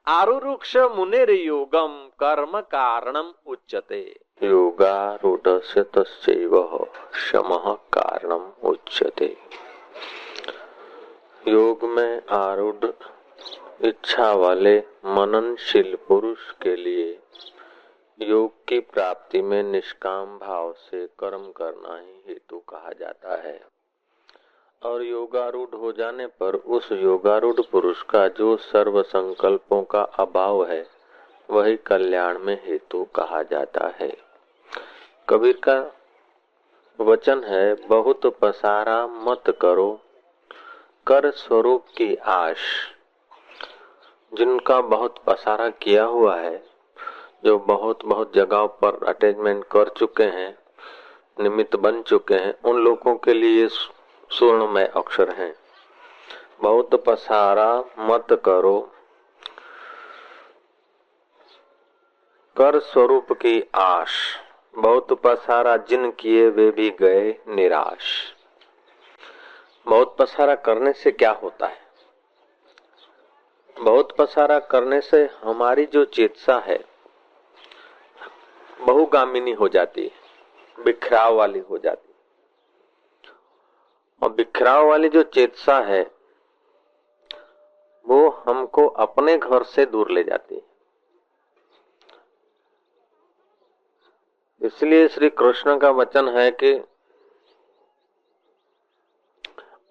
आरुरुक्ष मुनेर योगम कर्म कारणम उच्यते। योगारूढ़स्य तस्यैव शमः कारणम उच्यते। योग में आरूढ़ इच्छा वाले मननशील पुरुष के लिए योग की प्राप्ति में निष्काम भाव से कर्म करना ही हेतु कहा जाता है। और योगारूढ़ हो जाने पर उस योगारूढ़ पुरुष का जो सर्व संकल्पों का अभाव है वही कल्याण में हेतु कहा जाता है। कबीर का वचन है, बहुत पसारा मत करो, कर स्वरूप की आश। जिनका बहुत पसारा किया हुआ है, जो बहुत बहुत जगहों पर अटैचमेंट कर चुके हैं, निमित्त बन चुके हैं, उन लोगों के लिए स्वर्णमय अक्षर हैं। बहुत पसारा मत करो, कर स्वरूप की आश। बहुत पसारा जिन किए वे भी गए निराश। बहुत पसारा करने से क्या होता है? बहुत पसारा करने से हमारी जो चेतसा है बहुगामिनी हो जाती है, बिखराव वाली हो जाती है। और बिखराव वाली जो चेतसा है वो हमको अपने घर से दूर ले जाती है। इसलिए श्री कृष्ण का वचन है कि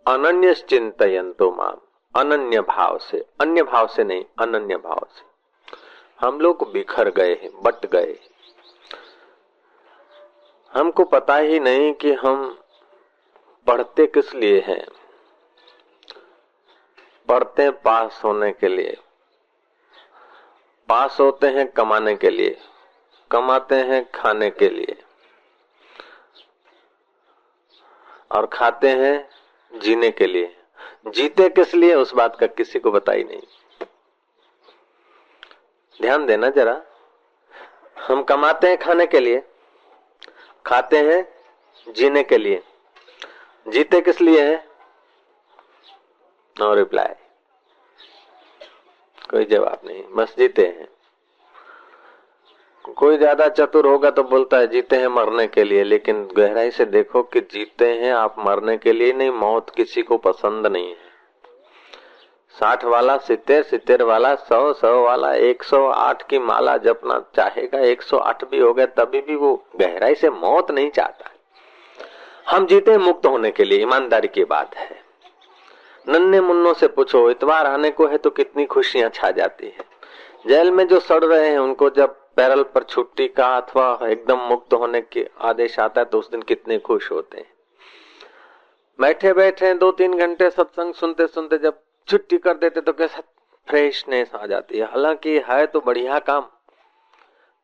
अनन्य चिंतयन्तो माम, अनन्य भाव से, अन्य भाव से नहीं, अनन्य भाव से। हम लोग बिखर गए हैं, बट गए। हमको पता ही नहीं कि हम पढ़ते किस लिए हैं। पढ़ते पास होने के लिए, पास होते हैं कमाने के लिए, कमाते हैं खाने के लिए, और खाते हैं जीने के लिए। जीते किस लिए उस बात का किसी को पता ही नहीं। ध्यान देना जरा, हम कमाते हैं खाने के लिए, खाते हैं जीने के लिए, जीते किस लिए है? नो रिप्लाई, कोई जवाब नहीं, बस जीते हैं। कोई ज्यादा चतुर होगा तो बोलता है जीते हैं मरने के लिए, लेकिन गहराई से देखो कि जीते हैं आप मरने के लिए नहीं। मौत किसी को पसंद नहीं है। 60 वाला 70, 70 वाला 100, 100 वाला 108 की माला जपना चाहेगा, 108 भी हो गया तभी भी वो गहराई से मौत नहीं चाहता। हम जीते हैं मुक्त होने के लिए, ईमानदारी की बात है। नन्हे मुन्नों से पूछो, इतवार आने को है तो कितनी खुशियां छा जाती है। जेल में जो सड़ रहे हैं उनको जब पैरल पर छुट्टी का अथवा एकदम मुक्त होने के आदेश आता है तो उस दिन कितने खुश होते हैं। बैठे बैठे 2-3 घंटे सत्संग सुनते सुनते जब छुट्टी कर देते तो कैसा फ्रेशनेस आ जाती है। हालांकि है तो बढ़िया काम।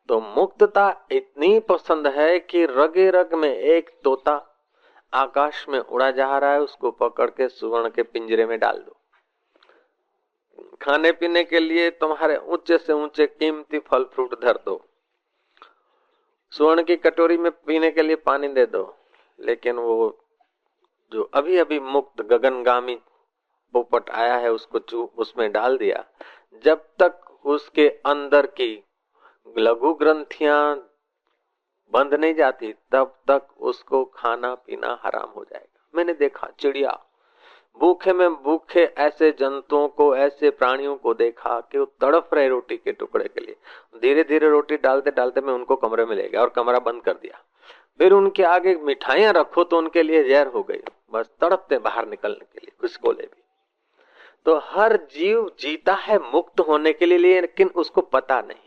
तो मुक्तता इतनी पसंद है कि रगे रग में एक तोता आकाश में उड़ा जा रहा है, उसको पकड़ के सुवर्ण के पिंजरे में डाल दो। खाने पीने के लिए तुम्हारे ऊंचे से ऊंचे कीमती फल फ्रूट धर दो, स्वर्ण की कटोरी में पीने के लिए पानी दे दो, लेकिन वो जो अभी अभी मुक्त गगनगामी पोपट आया है उसको उसमें डाल दिया, जब तक उसके अंदर की लघु ग्रंथियां बंद नहीं जाती तब तक उसको खाना पीना हराम हो जाएगा। मैंने देखा चिड़िया भूखे में भूखे ऐसे जंतुओं को, ऐसे प्राणियों को देखा कि वो तड़प रहे रोटी के टुकड़े के लिए। धीरे धीरे रोटी डालते डालते मैं उनको कमरे में ले गया और कमरा बंद कर दिया। फिर उनके आगे मिठाइयां रखो तो उनके लिए जहर हो गई, बस तड़पते बाहर निकलने के लिए किसको ले भी। तो हर जीव जीता है मुक्त होने के लिए, लेकिन उसको पता नहीं।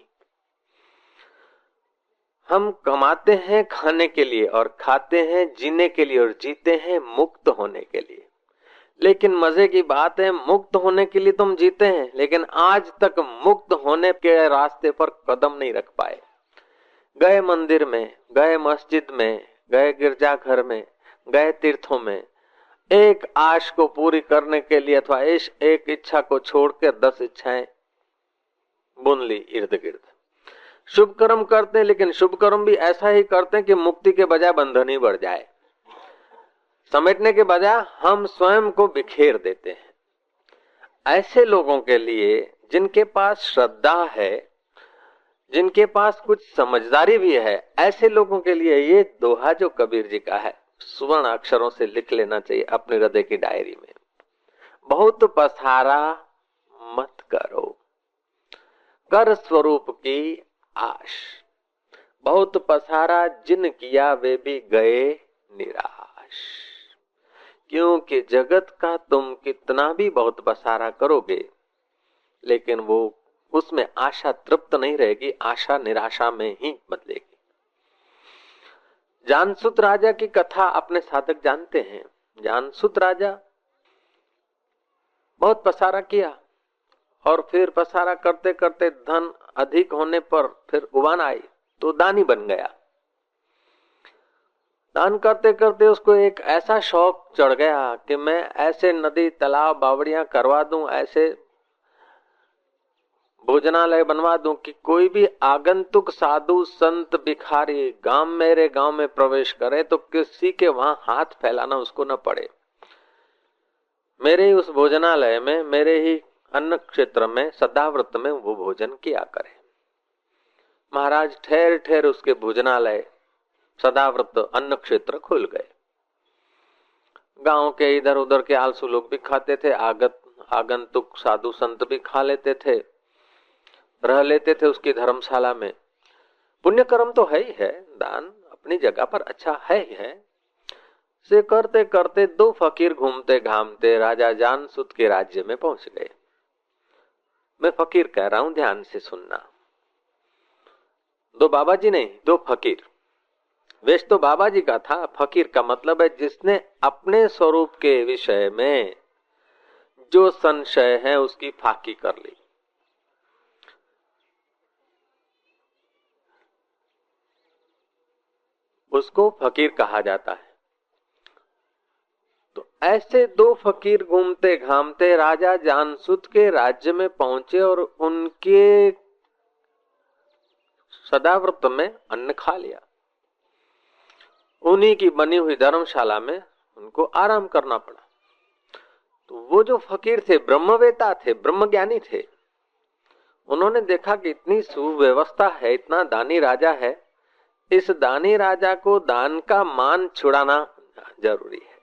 हम कमाते हैं खाने के लिए और खाते हैं जीने के लिए और जीते हैं मुक्त होने के लिए। लेकिन मजे की बात है, मुक्त होने के लिए तुम जीते हैं लेकिन आज तक मुक्त होने के रास्ते पर कदम नहीं रख पाए। गए मंदिर में, गए मस्जिद में, गए गिरजाघर में, गए तीर्थों में, एक आश को पूरी करने के लिए अथवा एक इच्छा को छोड़कर 10 इच्छाएं बुन ली इर्द गिर्द। शुभ कर्म करते हैं, लेकिन शुभ कर्म भी ऐसा ही करते हैं कि मुक्ति के बजाय बंधन ही बढ़ जाए। समेटने के बजाय हम स्वयं को बिखेर देते हैं। ऐसे लोगों के लिए जिनके पास श्रद्धा है, जिनके पास कुछ समझदारी भी है, ऐसे लोगों के लिए ये दोहा जो कबीर जी का है सुवर्ण अक्षरों से लिख लेना चाहिए अपने हृदय की डायरी में। बहुत पसारा मत करो, कर स्वरूप की आश। बहुत पसारा जिन किया वे भी गए निराश। क्योंकि जगत का तुम कितना भी बहुत पसारा करोगे, लेकिन वो उसमें आशा तृप्त नहीं रहेगी, आशा निराशा में ही बदलेगी। जानसुत राजा की कथा अपने साधक जानते हैं। जानसुत राजा बहुत पसारा किया और फिर पसारा करते करते धन अधिक होने पर फिर उबान आई तो दानी बन गया। दान करते करते उसको एक ऐसा शौक चढ़ गया कि मैं ऐसे नदी तालाब बावड़ियां करवा दूं, ऐसे भोजनालय बनवा दूं कि कोई भी आगंतुक साधु संत भिखारी मेरे गांव में प्रवेश करे तो किसी के वहां हाथ फैलाना उसको न पड़े। मेरे ही उस भोजनालय में, मेरे ही अन्न क्षेत्र में, सदाव्रत में वो भोजन किया करे। महाराज ठहर ठहर उसके भोजनालय सदाव्रत अन्न क्षेत्र खुल गए। गांव के इधर उधर के आलसू लोग भी खाते थे, आगंतुक साधु संत भी खा लेते थे, रह लेते थे उसकी धर्मशाला में। पुण्य कर्म तो है ही है, दान अपनी जगह पर अच्छा है ही है। से करते करते दो फकीर घूमते घामते राजा जानसुत के राज्य में पहुंच गए। मैं फकीर कह रहा हूं, ध्यान से सुनना। दो बाबा जी नहीं, दो फकीर। वेश तो बाबा जी का था, फकीर का मतलब है जिसने अपने स्वरूप के विषय में जो संशय है उसकी फाकी कर ली। उसको फकीर कहा जाता है। तो ऐसे दो फकीर घूमते घामते राजा जानसुत के राज्य में पहुंचे और उनके सदाव्रत में अन्न खा लिया। उन्हीं की बनी हुई धर्मशाला में उनको आराम करना पड़ा। तो वो जो फकीर थे, ब्रह्मवेता थे, ब्रह्मज्ञानी थे। उन्होंने देखा कि इतनी सुव्यवस्था है, इतना दानी राजा है, इस दानी राजा को दान का मान छुड़ाना जरूरी है।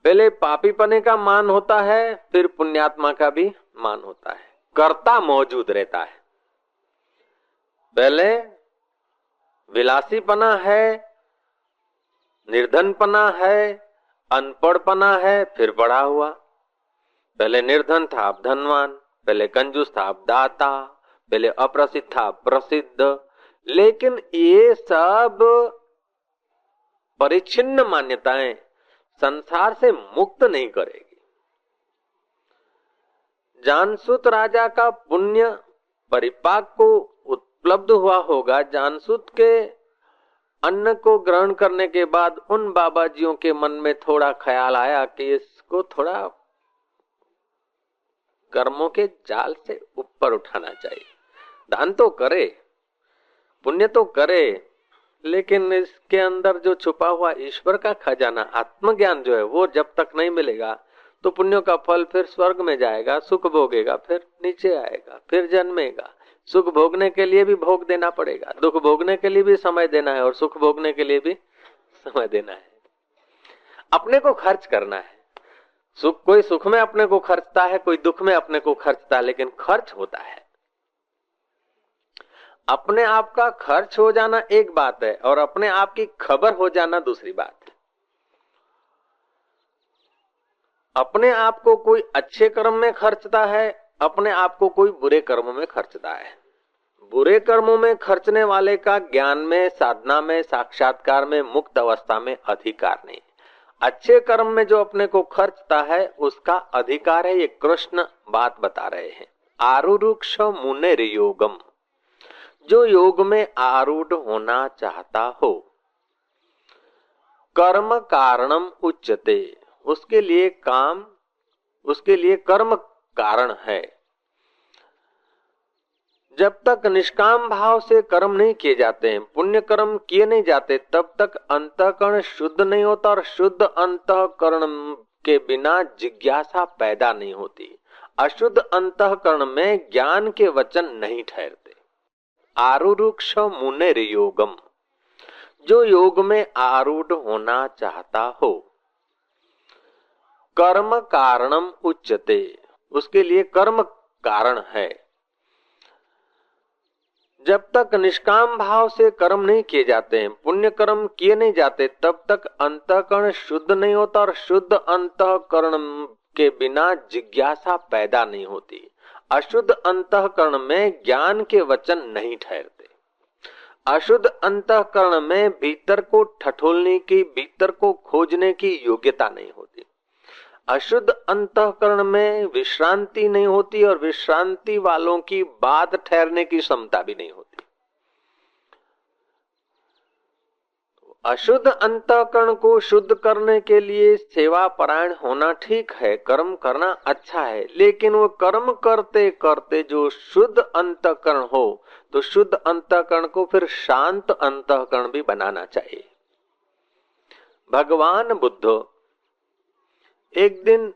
पहले पापी पने का मान होता है, फिर पुण्यात्मा का भी मान होता है। कर्ता मौजूद रहता है। पहले विलासीपना है, निर्धनपना है, अनपढ़पना है, फिर बड़ा हुआ। पहले निर्धन था अब धनवान, पहले कंजूस था अब दाता, पहले अप्रसिद्ध था प्रसिद्ध। लेकिन ये सब परिच्छिन्न मान्यताएं संसार से मुक्त नहीं करेगी। जानसुत राजा का पुण्य परिपाक को उपलब्ध हुआ होगा। जानसुत के अन्न को ग्रहण करने के बाद उन बाबाजियों के मन में थोड़ा ख्याल आया कि इसको थोड़ा कर्मों के जाल से ऊपर उठाना चाहिए। दान तो करे, पुण्य तो करे, लेकिन इसके अंदर जो छुपा हुआ ईश्वर का खजाना आत्मज्ञान जो है वो जब तक नहीं मिलेगा तो पुण्यों का फल फिर स्वर्ग में जाएगा, सुख भोगेगा, फिर नीचे आएगा, फिर जन्मेगा। सुख भोगने के लिए भी भोग देना पड़ेगा, दुख भोगने के लिए भी समय देना है और सुख भोगने के लिए भी समय देना है। अपने को खर्च करना है। कोई सुख में अपने को खर्चता है, कोई दुख में अपने को खर्चता है, लेकिन खर्च होता है। अपने आप का खर्च हो जाना एक बात है और अपने आप की खबर हो जाना दूसरी बात है। अपने आप को कोई अच्छे कर्म में खर्चता है, अपने आप को कोई बुरे कर्मों में खर्चता है। बुरे कर्मों में खर्चने वाले का ज्ञान में, साधना में, साक्षात्कार में, मुक्त अवस्था में अधिकार नहीं। अच्छे कर्म में जो अपने को खर्चता है उसका अधिकार है। ये कृष्ण बात बता रहे हैं। आरूढ़ मुनेर योगम, जो योग में आरूढ़ होना चाहता हो, कर्म कारणम उच्यते, उसके लिए कर्म कारण है। जब तक निष्काम भाव से कर्म नहीं किए जाते हैं, पुण्य कर्म किए नहीं जाते, तब तक अंतःकरण शुद्ध नहीं होता और शुद्ध अंतःकरण के बिना जिज्ञासा पैदा नहीं होती। अशुद्ध अंतःकरण में ज्ञान के वचन नहीं ठहरते। आरूढ़ मुनेर योगम, जो योग में आरूढ़ होना चाहता हो, कर्म कारणम उच्यते, उसके लिए कर्म कारण है। जब तक निष्काम भाव से कर्म नहीं किए जाते हैं, पुण्य कर्म किए नहीं जाते, तब तक अंतःकरण शुद्ध नहीं होता, और शुद्ध अंतःकरण के बिना जिज्ञासा पैदा नहीं होती। अशुद्ध अंतःकरण में ज्ञान के वचन नहीं ठहरते। अशुद्ध अंतःकरण में भीतर को ठठोलने की, भीतर को खोजने की योग्यता नहीं होती। अशुद्ध अंतःकरण में विश्रांति नहीं होती, और विश्रांति वालों की बात ठहरने की क्षमता भी नहीं होती। अशुद्ध अंतःकरण को शुद्ध करने के लिए सेवा परायण होना ठीक है, कर्म करना अच्छा है, लेकिन वो कर्म करते करते जो शुद्ध अंतःकरण हो, तो शुद्ध अंतःकरण को फिर शांत अंतःकरण भी बनाना चाहिए। भगवान बुद्ध एक दिन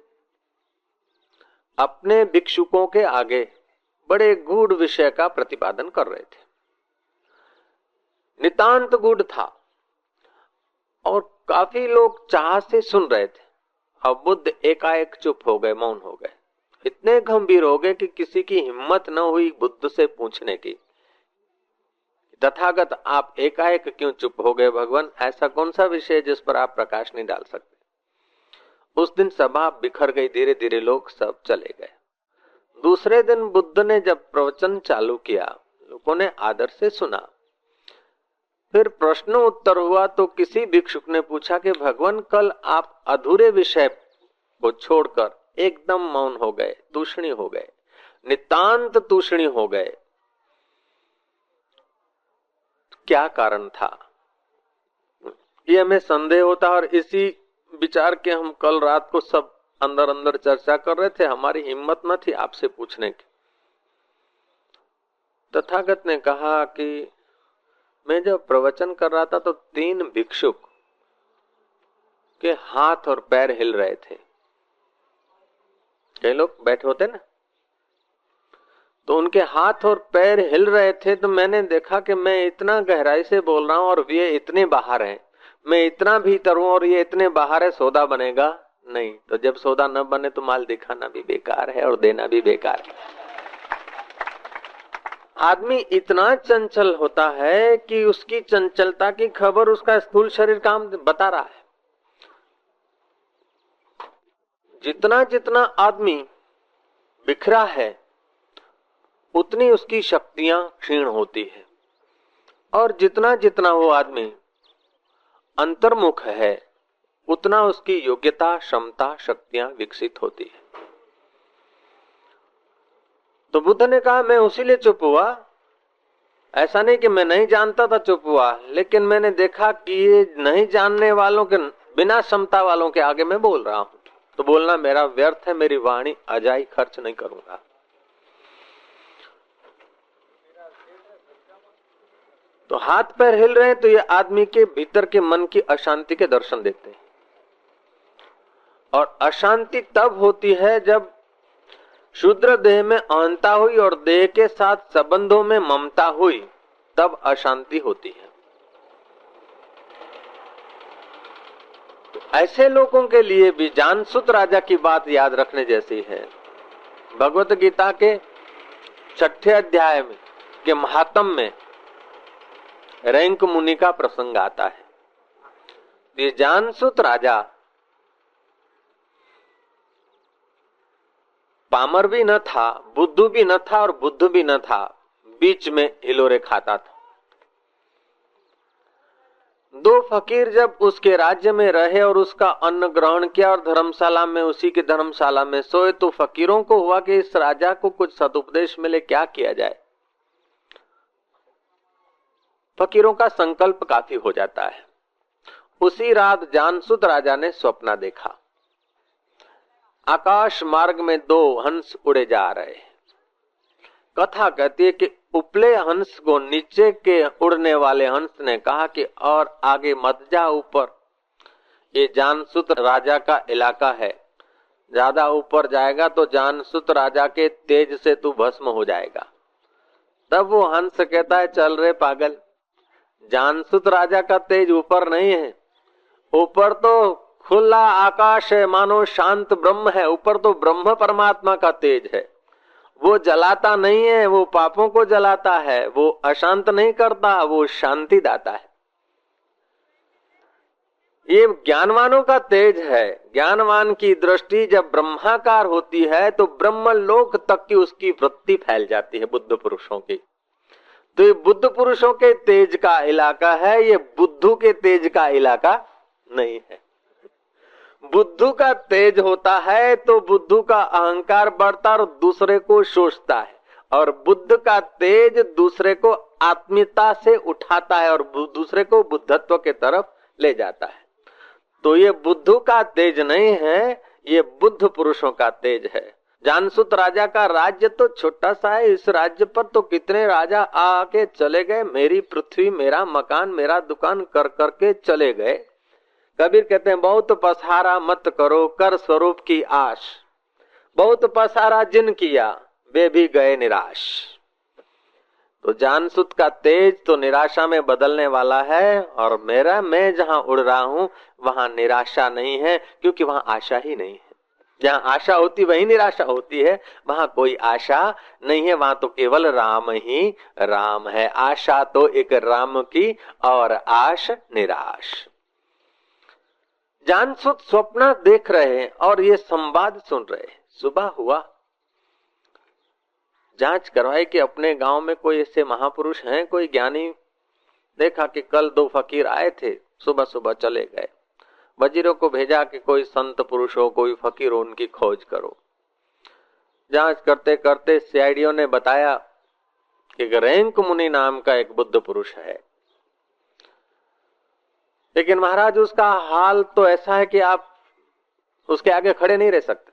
अपने भिक्षुकों के आगे बड़े गूढ़ विषय का प्रतिपादन कर रहे थे। नितांत गूढ़ था और काफी लोग चाह से सुन रहे थे। अब बुद्ध एकाएक चुप हो गए, मौन हो गए, इतने गंभीर हो गए कि किसी की हिम्मत न हुई बुद्ध से पूछने की, तथागत आप एकाएक क्यों चुप हो गए भगवान? ऐसा कौन सा विषय जिस पर आप प्रकाश नहीं डाल सकते? उस दिन सभा बिखर गई, धीरे धीरे लोग सब चले गए। दूसरे दिन बुद्ध ने जब प्रवचन चालू किया, लोगों ने आदर से सुना। फिर प्रश्न उत्तर हुआ तो किसी भिक्षुक ने पूछा कि भगवान, कल आप अधूरे विषय को छोड़कर एकदम मौन हो गए, तूषणी हो गए, नितांत तूषणी हो गए, क्या कारण था? ये हमें संदेह होता, और इसी विचार के हम कल रात को सब अंदर अंदर चर्चा कर रहे थे। हमारी हिम्मत न थी आपसे पूछने की। तथागत ने कहा कि मैं जब प्रवचन कर रहा था तो 3 भिक्षुक के हाथ और पैर हिल रहे थे। कई लोग बैठे होते ना, तो उनके हाथ और पैर हिल रहे थे। तो मैंने देखा कि मैं इतना गहराई से बोल रहा हूं और ये इतने बाहर हैं, मैं इतना भीतर हूं और ये इतने बाहर है, सौदा बनेगा नहीं। तो जब सौदा न बने तो माल दिखाना भी बेकार है और देना भी बेकार है। आदमी इतना चंचल होता है कि उसकी चंचलता की खबर उसका स्थूल शरीर काम बता रहा है। जितना जितना आदमी बिखरा है, उतनी उसकी शक्तियां क्षीण होती है, और जितना जितना वो आदमी अंतर्मुख है, उतना उसकी योग्यता, क्षमता, शक्तियां विकसित होती है। तो बुद्ध ने कहा मैं उसी लिए चुप हुआ। ऐसा नहीं कि मैं नहीं जानता था चुप हुआ, लेकिन मैंने देखा कि ये नहीं जानने वालों के, बिना क्षमता वालों के आगे मैं बोल रहा हूं, तो बोलना मेरा व्यर्थ है, मेरी वाणी अजाई खर्च नहीं करूंगा। तो हाथ पैर हिल रहे हैं तो ये आदमी के भीतर के मन की अशांति के दर्शन देते हैं। और अशांति तब होती है जब शूद्र देह में अहंता हुई और देह के साथ संबंधों में ममता हुई, तब अशांति होती है। तो ऐसे लोगों के लिए भी जानसुत राजा की बात याद रखने जैसी है। भगवत गीता के 6ठे अध्याय में के महात्म में रैंक मुनि का प्रसंग आता है। ये जानसुत राजा पामर भी न था, बुद्धू भी न था और बुद्ध भी न था, बीच में हिलोरे खाता था। 2 फकीर जब उसके राज्य में रहे और उसका अन्न ग्रहण किया और धर्मशाला में, उसी की धर्मशाला में सोए, तो फकीरों को हुआ कि इस राजा को कुछ सदुपदेश मिले, क्या किया जाए। फकीरों का संकल्प काफी हो जाता है। उसी रात जानसुत राजा ने स्वप्न देखा। आकाश मार्ग में 2 हंस उड़े जा रहे। कथा कहती है कि उपले हंस को नीचे के उड़ने वाले हंस ने कहा कि और आगे मत जा, ऊपर ये जानसुत राजा का इलाका है, ज्यादा ऊपर जाएगा तो जानसुत राजा के तेज से तू भस्म हो जाएगा। तब वो हंस कहता है चल रे पागल, जानसुत राजा का तेज ऊपर नहीं है, ऊपर तो खुला आकाश है, मानो शांत ब्रह्म है, ऊपर तो ब्रह्म परमात्मा का तेज है। वो जलाता नहीं है, वो पापों को जलाता है, वो अशांत नहीं करता, वो शांति दाता है। ये ज्ञानवानों का तेज है। ज्ञानवान की दृष्टि जब ब्रह्माकार होती है तो ब्रह्म लोक तक की उसकी वृत्ति फैल जाती है बुद्ध पुरुषों की। तो ये बुद्ध पुरुषों के तेज का इलाका है, ये बुद्धू के तेज का इलाका नहीं है। बुद्धू का तेज होता है तो बुद्धू का अहंकार बढ़ता और दूसरे को शोषता है, और बुद्ध का तेज दूसरे को आत्मीयता से उठाता है और दूसरे को बुद्धत्व के तरफ ले जाता है। तो ये बुद्धू का तेज नहीं है, ये बुद्ध पुरुषों का तेज है। जानसुत राजा का राज्य तो छोटा सा है, इस राज्य पर तो कितने राजा आके चले गए, मेरी पृथ्वी मेरा मकान मेरा दुकान कर करके चले गए। कबीर कहते हैं बहुत पसारा मत करो कर स्वरूप की आश, बहुत पसारा जिन किया वे भी गए निराश। तो जानसुत का तेज तो निराशा में बदलने वाला है, और मैं जहां उड़ रहा हूं वहां निराशा नहीं है, क्योंकि वहां आशा ही नहीं है। जहां आशा होती वही निराशा होती है, वहां कोई आशा नहीं है, वहां तो केवल राम ही राम है। आशा तो एक राम की और आश निराश। जानसुत स्वप्न देख रहे हैं और ये संवाद सुन रहे हैं। सुबह हुआ, जांच करवाई कि अपने गांव में कोई ऐसे महापुरुष हैं, कोई ज्ञानी। देखा कि कल 2 फकीर आए थे, सुबह सुबह चले गए। वजीरों को भेजा कि कोई संत पुरुष हो, कोई फकीर हो, उनकी खोज करो। जांच करते करते सीआईडीओ ने बताया कि रैंक मुनि नाम का एक बुद्ध पुरुष है, लेकिन महाराज उसका हाल तो ऐसा है कि आप उसके आगे खड़े नहीं रह सकते।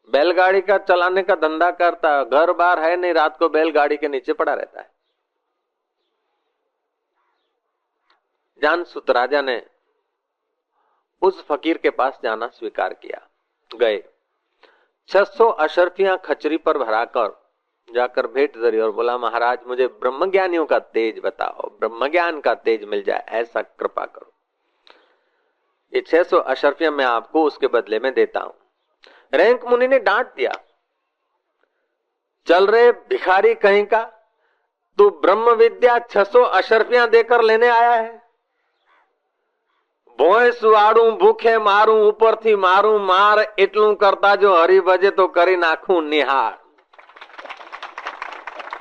बैलगाड़ी का चलाने का धंधा करता, घर बार है नहीं, रात को बैलगाड़ी के नीचे पड़ा रहता है। जानसुत राजा ने उस फकीर के पास जाना स्वीकार किया। गए, 600 अशर्फियां खचरी पर भराकर जाकर भेंट धरी और बोला महाराज मुझे ब्रह्म ज्ञानियों का तेज बताओ, ब्रह्म ज्ञान का तेज मिल जाए ऐसा कृपा करो। ये 600 अशर्फियां मैं आपको उसके बदले में देता हूं। रैंक मुनि ने डांट दिया, चल रे भिखारी कहीं का, तू ब्रह्म विद्या 600 अशर्फियां देकर लेने आया है। भोय सुवाड़ू भूखे मारू ऊपर थी मारू मार एटलू करता जो हरी भजे तो करी नाखू निहार।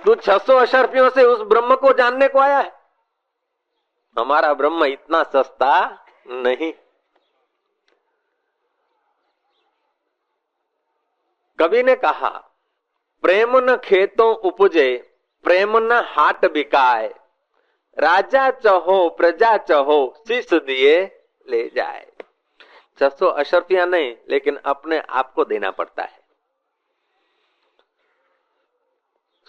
तू 600 अशर्फियों से उस ब्रह्म को जानने को आया है? हमारा ब्रह्म इतना सस्ता नहीं। कवि ने कहा प्रेम न खेतों उपजे प्रेम न हाट बिकाए, राजा चहो प्रजा चहो शीश दिए ले जाए। 600 अशर्फियां नहीं, लेकिन अपने आप को देना पड़ता है।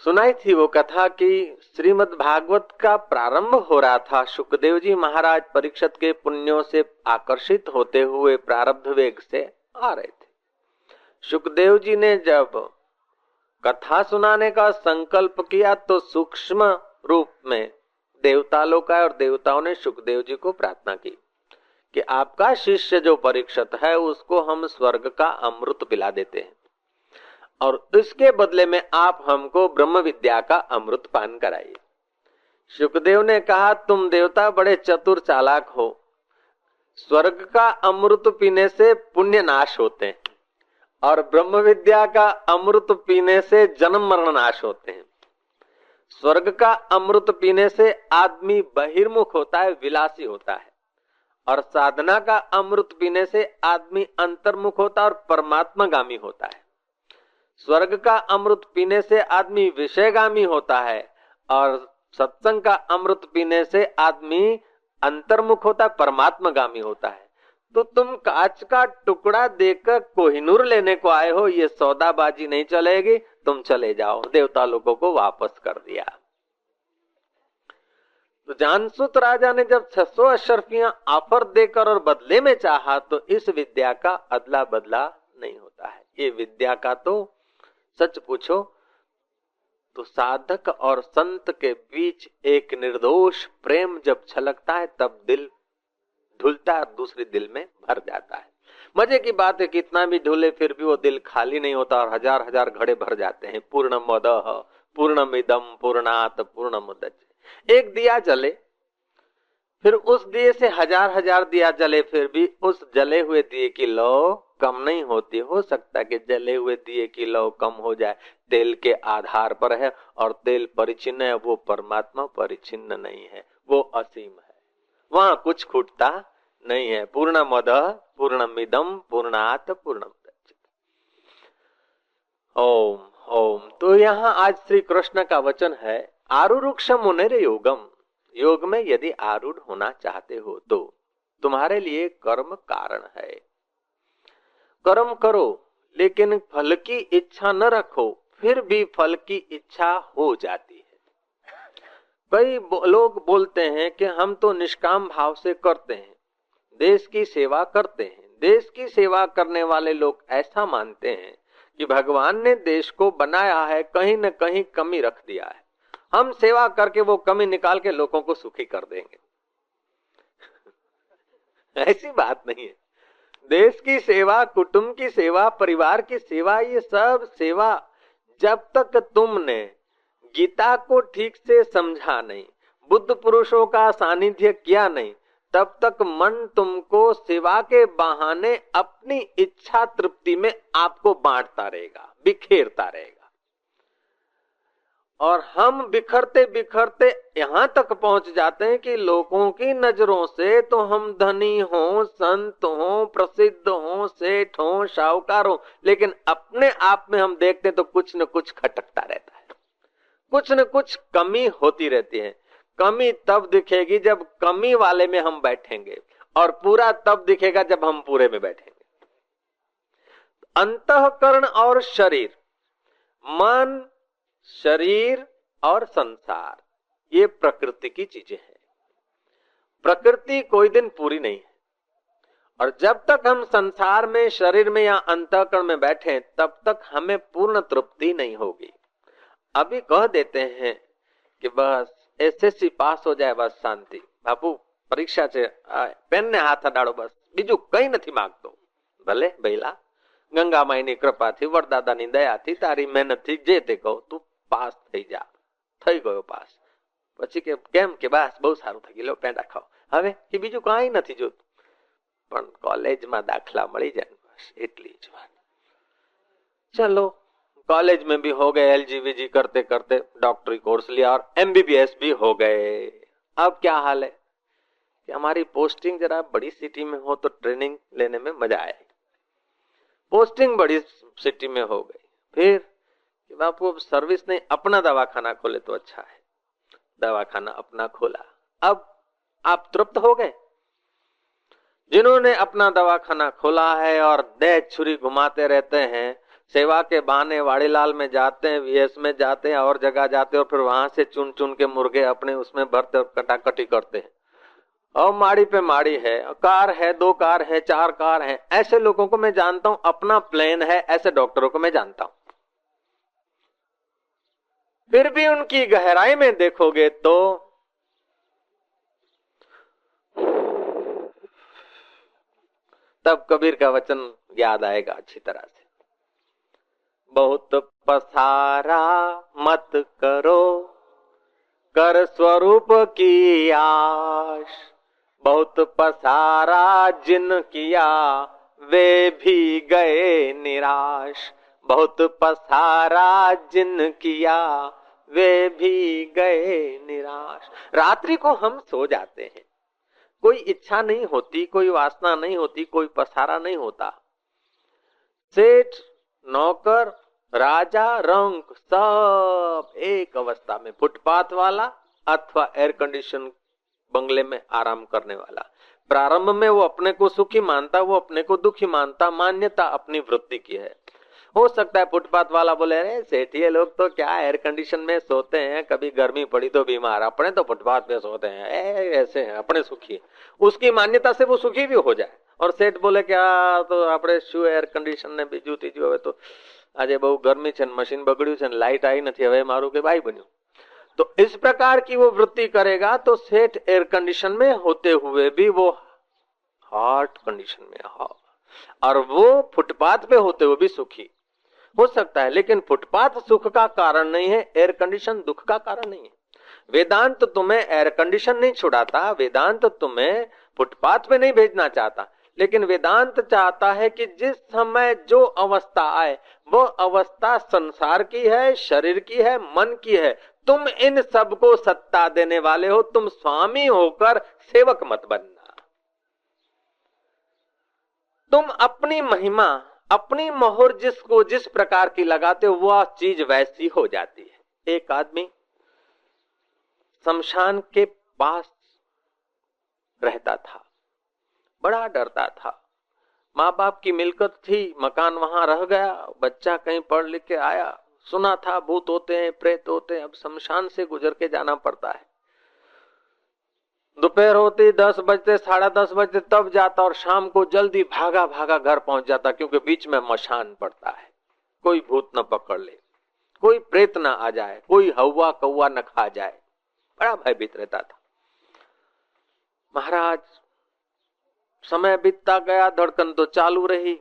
सुनाई थी वो कथा कि श्रीमद् भागवत का प्रारंभ हो रहा था। शुकदेव जी महाराज परीक्षित के पुण्यों से आकर्षित होते हुए प्रारब्ध वेग से आ रहे थे। शुकदेव जी ने जब कथा सुनाने का संकल्प किया तो सूक्ष्म रूप में देवता लोग आए और देवताओं ने शुकदेव जी को प्रार्थना की कि आपका शिष्य जो परीक्षित है उसको हम स्वर्ग का अमृत पिला देते हैं और इसके बदले में आप हमको ब्रह्म विद्या का अमृत पान कराइए। शुकदेव ने कहा तुम देवता बड़े चतुर चालाक हो, स्वर्ग का अमृत पीने से पुण्य नाश होते हैं और ब्रह्म विद्या का अमृत पीने से जन्म मरण नाश होते हैं। स्वर्ग का अमृत पीने से आदमी बहिर्मुख होता है, विलासी होता है, और साधना का अमृत पीने से आदमी अंतर्मुख होता है और परमात्मागामी होता है। स्वर्ग का अमृत पीने से आदमी विषयगामी होता है और सत्संग का अमृत पीने से आदमी अंतर्मुख होता है, परमात्मागामी होता है। तो तुम कांच का टुकड़ा देकर कोहिनूर लेने को आए हो, ये सौदाबाजी नहीं चलेगी, तुम चले जाओ। देवता लोगों को वापस कर दिया। तो जानसूत राजा ने जब 600 अशर्फियां ऑफर देकर और बदले में चाहा तो इस विद्या का अदला बदला नहीं होता है। ये विद्या का तो सच पूछो तो साधक और संत के बीच एक निर्दोष प्रेम जब छलकता है तब दिल ढुलता है, दूसरे दिल में भर जाता है। मजे की बात है कितना भी ढूले फिर भी वो दिल खाली नहीं होता और हजार हजार घड़े भर जाते हैं। पूर्णमदः पूर्णमिदं पूर्णात् पूर्णमुदच्यते। एक दिया जले फिर उस दिए से हजार हजार दिया जले फिर भी उस जले हुए दिए की लौ कम नहीं होती। हो सकता है कि जले हुए दिए की लौ कम हो जाए, तेल के आधार पर है और तेल परिचिन्न है, वो परमात्मा परिचिन्न नहीं है, वो असीम है, वहां कुछ खूटता नहीं है। पूर्णमदः पूर्णमिदं पूर्णात् पूर्णमुदच्यते। ओम ओम। तो यहाँ आज श्री कृष्ण का वचन है आरुरुक्ष मुनेर योगम। योग में यदि आरूढ़ होना चाहते हो तो तुम्हारे लिए कर्म कारण है। कर्म करो लेकिन फल की इच्छा न रखो, फिर भी फल की इच्छा हो जाती है। कई लोग बोलते हैं कि हम तो निष्काम भाव से करते हैं, देश की सेवा करते हैं। देश की सेवा करने वाले लोग ऐसा मानते हैं कि भगवान ने देश को बनाया है, कहीं न कहीं कमी रख दिया है, हम सेवा करके वो कमी निकाल के लोगों को सुखी कर देंगे। ऐसी बात नहीं है। देश की सेवा, कुटुंब की सेवा, परिवार की सेवा, ये सब सेवा जब तक तुमने गीता को ठीक से समझा नहीं, बुद्ध पुरुषों का सानिध्य किया नहीं, तब तक मन तुमको सेवा के बहाने अपनी इच्छा तृप्ति में आपको बांटता रहेगा, बिखेरता रहेगा। और हम बिखरते बिखरते यहाँ तक पहुंच जाते हैं कि लोगों की नजरों से तो हम धनी हों, संत हों, प्रसिद्ध हों, सेठ हों, साहूकार हों, लेकिन अपने आप में हम देखते तो कुछ न कुछ खटकता रहता है, कुछ न कुछ कमी होती रहती है। कमी तब दिखेगी जब कमी वाले में हम बैठेंगे और पूरा तब दिखेगा जब हम पूरे में बैठेंगे। अंतःकरण और शरीर, मन, शरीर और संसार, ये प्रकृति की चीजें हैं। प्रकृति कोई दिन पूरी नहीं है और जब तक हम संसार में, शरीर में या अंतःकरण में बैठे तब तक हमें पूर्ण तृप्ति नहीं होगी। अभी कह देते हैं कि बस एसएससी पास हो जाए बस शांति, बापू परीक्षा છે પેન ને હાથ અડાડો બસ, બીજું કઈ નથી માંગતો। ભલે ભઈલા ગંગા માઈની કૃપાથી, વરદાદાની દયાથી, તારી મહેનતથી જે તે કહો તું પાસ થઈ જા। થઈ ગયો પાસ, પછી કે કેમ કે બસ બહુ સારું થઈ ગયું, પેંડા ખાઓ, હવે એ બીજું કાંઈ નથી જોતું, પણ કોલેજમાં દાખલા મળી જાય બસ એટલી જ વાત। चलो कॉलेज में भी हो गए, एलजीवीजी करते करते डॉक्टरी कोर्स लिया और एमबीबीएस भी हो गए। अब क्या हाल है कि हमारी पोस्टिंग जरा बड़ी सिटी में हो तो ट्रेनिंग लेने में मजा आए। पोस्टिंग बड़ी सिटी में हो गई, फिर कि बापू अब सर्विस नहीं, अपना दवाखाना खोले तो अच्छा है। दवाखाना अपना खोला, अब आप तृप्त हो गए। जिन्होंने अपना दवाखाना खोला है और देह छुरी घुमाते रहते हैं, सेवा के बहाने वाड़ीलाल में जाते हैं, वीएस में जाते हैं और जगह जाते हैं और फिर वहां से चुन चुन के मुर्गे अपने उसमें भरते और कटाकटी करते हैं। और माड़ी पे माड़ी है, कार है, 2 कार है, 4 कार है, ऐसे लोगों को मैं जानता हूं। अपना प्लेन है, ऐसे डॉक्टरों को मैं जानता हूं। फिर भी उनकी गहराई में देखोगे तो तब कबीर का वचन याद आएगा अच्छी तरह से। बहुत पसारा मत करो कर स्वरूप की आश, बहुत पसारा जिन किया वे भी गए निराश। बहुत पसारा जिन किया वे भी गए निराश। रात्रि को हम सो जाते हैं, कोई इच्छा नहीं होती, कोई वासना नहीं होती, कोई पसारा नहीं होता। सेठ, नौकर, राजा, रंक सब एक अवस्था में, फुटपाथ वाला अथवा एयर कंडीशन बंगले में आराम करने वाला। प्रारंभ में वो अपने को सुखी मानता, वो अपने को दुखी मानता, मान्यता अपनी वृत्ति की है। हो सकता है फुटपाथ वाला बोले अरे सेठ ये लोग तो क्या एयर कंडीशन में सोते हैं, कभी गर्मी पड़ी तो बीमार, अपने तो फुटपाथ पे सोते हैं, ऐसे हैं अपने सुखी। उसकी मान्यता से वो सुखी भी हो जाए। और सेठ बोले क्या तो આપણે શું એર કન્ડિશન ને બીજું ત્રીજું, હવે તો આજે બહુ ગરમી છે, મશીન બગડ્યું છે, લાઇટ આવી નથી, હવે મારું કે ભાઈ બન્યું। तो इस प्रकार की वो वृत्ति करेगा तो सेठ एयर कंडीशन में होते हुए भी वो हॉट कंडीशन में और वो फुटपाथ पे होते हुए भी सुखी हो सकता है। लेकिन फुटपाथ सुख का कारण नहीं है, एयर कंडीशन दुख का कारण नहीं है। वेदांत तुम्हें एयर कंडीशन नहीं छुड़ाता, वेदांत तुम्हें फुटपाथ पे नहीं भेजना चाहता, लेकिन वेदांत चाहता है कि जिस समय जो अवस्था आए वो अवस्था संसार की है, शरीर की है, मन की है। तुम इन सबको सत्ता देने वाले हो, तुम स्वामी होकर सेवक मत बनना। तुम अपनी महिमा, अपनी मोहर जिसको जिस प्रकार की लगाते हो वह चीज वैसी हो जाती है। एक आदमी शमशान के पास रहता था, बड़ा डरता था। माँ बाप की मिलकत थी, मकान वहां रह गया, बच्चा कहीं पढ़ लिख के आया, सुना था भूत होते हैं, प्रेत होते हैं, अब शमशान से गुजर के जाना पड़ता है। दोपहर होती 10 बजते 10:30 बजते तब जाता और शाम को जल्दी भागा भागा घर पहुंच जाता, क्योंकि बीच में मशान पड़ता है। कोई भूत न पकड़ ले, कोई प्रेत न आ जाए, कोई हवा कौवा न खा जाए, बड़ा भयभीत रहता था। महाराज समय बीतता गया, धड़कन तो चालू रही।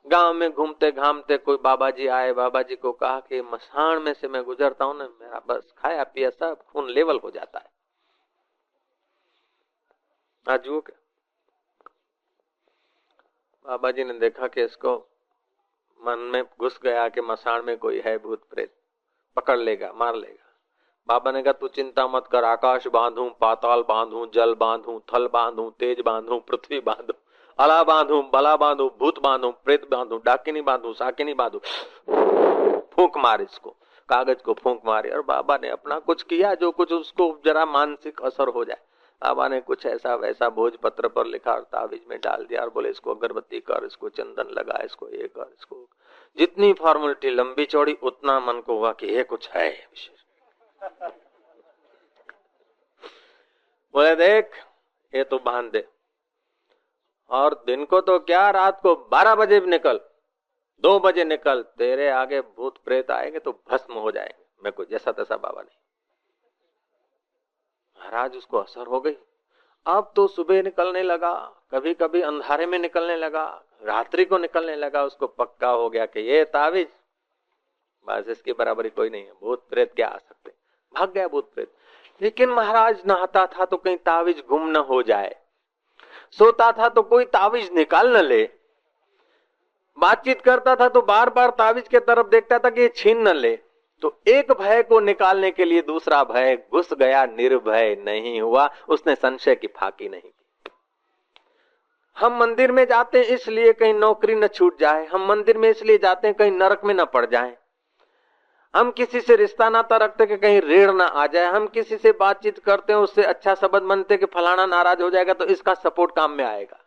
गांव में घूमते घामते कोई बाबा जी आए, बाबा जी को कहा कि मसान में से मैं गुजरता हूं ना, मेरा बस खाया पिया सब खून लेवल हो जाता है। आज वो क्या, बाबा जी ने देखा कि इसको मन में घुस गया कि मसान में कोई है भूत प्रेत, पकड़ लेगा, मार लेगा। बाबा ने कहा तू चिंता मत कर, आकाश बांधूं, पाताल बांधूं, जल बांधूं, थल बांधूं, तेज बांधूं, पृथ्वी बांधूं, अला बांधूं, बला बांधूं, भूत बांधूं, प्रेत बांधूं, डाकिनी बांधूं, साकिनी बांधूं, फूंक मार इसको, कागज को फूंक मारी। और बाबा ने अपना कुछ किया जो कुछ उसको जरा मानसिक असर हो जाए। बाबा ने कुछ ऐसा वैसा भोज पत्र पर लिखा और ताबीज में डाल दिया और बोले इसको अगरबत्ती कर, इसको चंदन लगा, इसको ये कर, इसको। जितनी फॉर्मेलिटी लंबी चौड़ी उतना मन को हुआ कि ये कुछ है विशेष। बोले देख ये तो बांध दे, और दिन को तो क्या रात को 12 बजे निकल, 2 बजे निकल, तेरे आगे भूत प्रेत आएंगे तो भस्म हो जाएंगे। मैं कोई जैसा तैसा बाबा नहीं। महाराज उसको असर हो गई। अब तो सुबह निकलने लगा, कभी कभी अंधारे में निकलने लगा, रात्रि को निकलने लगा। उसको पक्का हो गया कि ये ताबीज बस इसकी बराबरी कोई नहीं है, भूत प्रेत क्या आ सकते। भाग गया भूत प्रेत। लेकिन महाराज नहाता था तो कहीं ताबीज गुम न हो जाए, सोता था तो कोई ताबीज निकाल न ले, बातचीत करता था तो बार बार ताबीज के तरफ देखता था कि ये छीन न ले। तो एक भय को निकालने के लिए दूसरा भय घुस गया, निर्भय नहीं हुआ, उसने संशय की फाकी नहीं की। हम मंदिर में जाते हैं इसलिए कहीं नौकरी न छूट जाए, हम मंदिर में इसलिए जाते हैं कहीं नरक में न पड़ जाए, हम किसी से रिश्ता नाता रखते कि कहीं ऋण ना आ जाए, हम किसी से बातचीत करते हैं उससे अच्छा संबंध बनते कि फलाना नाराज हो जाएगा तो इसका सपोर्ट काम में आएगा।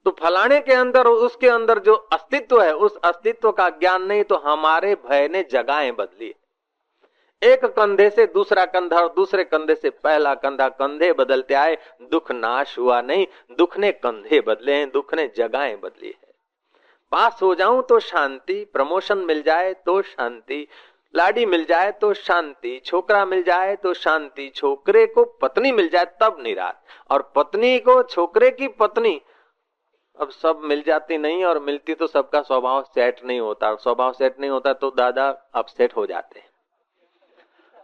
तो फलाने के अंदर उसके अंदर जो अस्तित्व है उस अस्तित्व का ज्ञान नहीं, तो हमारे भय ने जगहें बदली। एक कंधे से दूसरा कंधा और दूसरे कंधे से पहला कंधा, कंधे बदलते आए, दुख नाश हुआ नहीं, दुख ने कंधे बदले हैं, दुख ने जगहें बदली है। पास हो जाऊं तो शांति, प्रमोशन मिल जाए तो शांति, लाड़ी मिल जाए तो शांति, छोकरा मिल जाए तो शांति, छोकरे को पत्नी मिल जाए तब निराश, और पत्नी को छोकरे की पत्नी अब सब मिल जाती नहीं, और मिलती तो सबका स्वभाव सेट नहीं होता, स्वभाव सेट नहीं होता तो दादा अपसेट हो जाते हैं।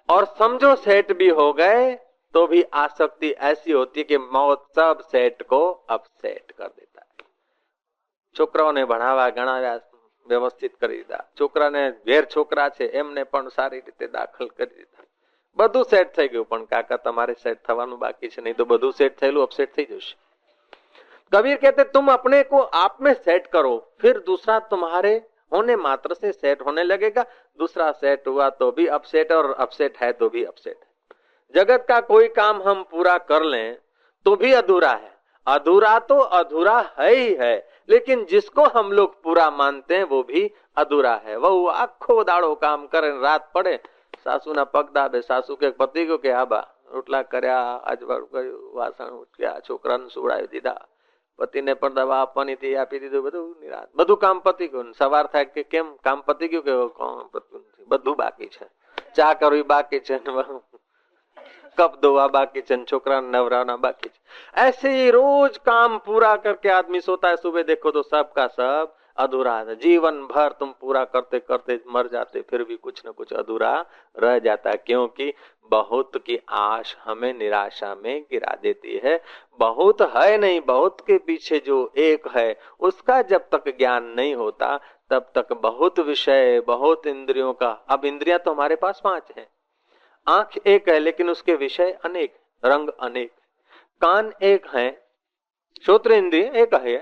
और समझो सेट भी हो गए तो भी आसक्ति ऐसी होती है कि मौत सब सेट को अपसेट कर देता है। છોકરાઓને ભણાવા ગણાવ્યા, વ્યવસ્થિત કરી દીધા, છોકરાને વેર છોકરા છે એમને પણ સારી રીતે દાખલ કરી દીધા, બધું સેટ થઈ ગયું, પણ કાકા તમારે સેટ થવાનું બાકી છે, નહીં તો બધું સેટ થયેલું અપસેટ થઈ જશે। कबीर कहते तुम अपने को आप में सेट करो, फिर दूसरा तुम्हारे होने मात्र से सेट होने लगेगा। दूसरा सेट हुआ तो भी अपसेट, और अपसेट है तो भी अपसेट है। जगत का कोई काम हम पूरा कर लें तो भी अधूरा है, अधूरा तो अधूरा है ही है, लेकिन जिसको हम लोग पूरा मानते हैं वो भी अधूरा है। वो आखो दाड़ो काम करे, रात पड़े, सासू ना पग दाबे, सासू के पति को के आबा रोटला કર્યા, અજવળ કર્યું, વાસણ ઉટક્યા, છોકરાને સુવડાવી દીધા, પતિને પણ દવા આપવાની હતી, આપી દીધું, બધું નિરાત, બધું કામ પતી ગયું। સવાર થાય કે કેમ કામ પતી ગયું, કે કોણ પતું નથી, બધું બાકી છે, ચા કરવી બાકી છે, कप धोवा बाकी चन, छोकरा नवराना बाकी। ऐसे ही रोज काम पूरा करके आदमी सोता है, सुबह देखो तो सब का सब अधूरा है। जीवन भर तुम पूरा करते करते मर जाते, फिर भी कुछ न कुछ अधूरा रह जाता है, क्योंकि बहुत की आश हमें निराशा में गिरा देती है। बहुत है नहीं, बहुत के पीछे जो एक है उसका जब तक ज्ञान नहीं होता तब तक बहुत विषय, बहुत इंद्रियों का। अब इंद्रियां तो हमारे पास 5 है, आंख एक है लेकिन उसके विषय अनेक, रंग अनेक, कान एक है, श्रोत्र इंद्रिय एक है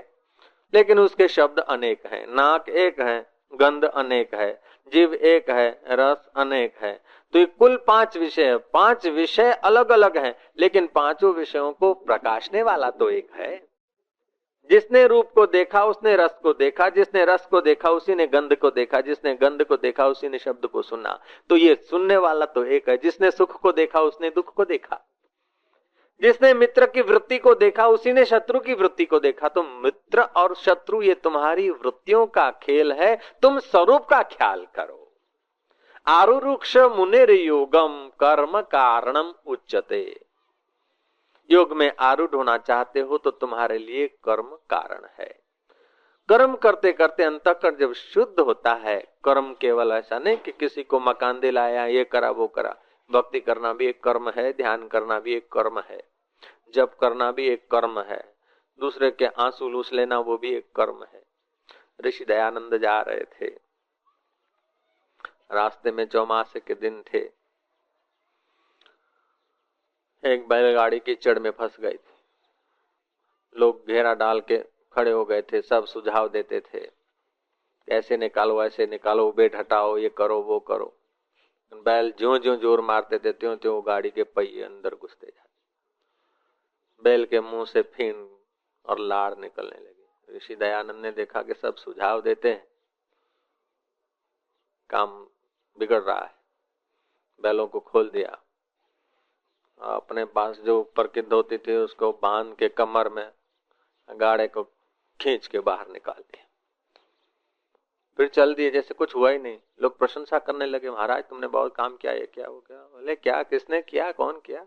लेकिन उसके शब्द अनेक हैं, नाक एक है, गंध अनेक है, जीव एक है, रस अनेक है। तो ये कुल 5 विषय है, 5 विषय अलग अलग हैं, लेकिन पांचों विषयों को प्रकाशने वाला तो एक है। जिसने रूप को देखा उसने रस को देखा, जिसने रस को देखा उसी ने गंध को देखा, जिसने गंध को देखा उसी ने शब्द को सुना। तो ये सुनने वाला तो एक है। जिसने सुख को देखा उसने दुख को देखा, जिसने मित्र की वृत्ति को देखा उसी ने शत्रु की वृत्ति को देखा। तो मित्र और शत्रु ये तुम्हारी वृत्तियों का खेल है, तुम स्वरूप का ख्याल करो। आरुरुक्ष मुनेर योगम कर्म कारणम उच्यते। योग में आरूढ़ होना चाहते हो तो तुम्हारे लिए कर्म कारण है। कर्म करते करते अंतःकरण जब शुद्ध होता है, कर्म केवल ऐसा नहीं कि किसी को मकान दिलाया, ये करा वो करा। भक्ति करना भी एक कर्म है, ध्यान करना भी एक कर्म है, जप करना भी एक कर्म है, दूसरे के आंसू लूस लेना वो भी एक कर्म है। ऋषि दयानंद जा रहे थे, रास्ते में चौमासे के दिन थे, एक बैलगाड़ी कीचड़ में फंस गई थी। लोग घेरा डाल के खड़े हो गए थे, सब सुझाव देते थे, ऐसे निकालो ऐसे निकालो, बेट हटाओ, ये करो वो करो। बैल ज्यों ज्यों जोर मारते थे त्यों त्यों गाड़ी के पहिए अंदर घुसते जाते, बैल के मुंह से फीन और लाड़ निकलने लगी। ऋषि दयानंद ने देखा कि सब सुझाव देते हैं, काम बिगड़ रहा है, बैलों को खोल दिया, अपने पास जो ऊपर की धोती थी उसको बांध के कमर में गाड़े को खींच के बाहर निकाल दिया, फिर चल दिए जैसे कुछ हुआ ही नहीं। लोग प्रशंसा करने लगे, महाराज तुमने बहुत काम किया, ये क्या हो गया? बोले क्या, किसने किया, कौन किया?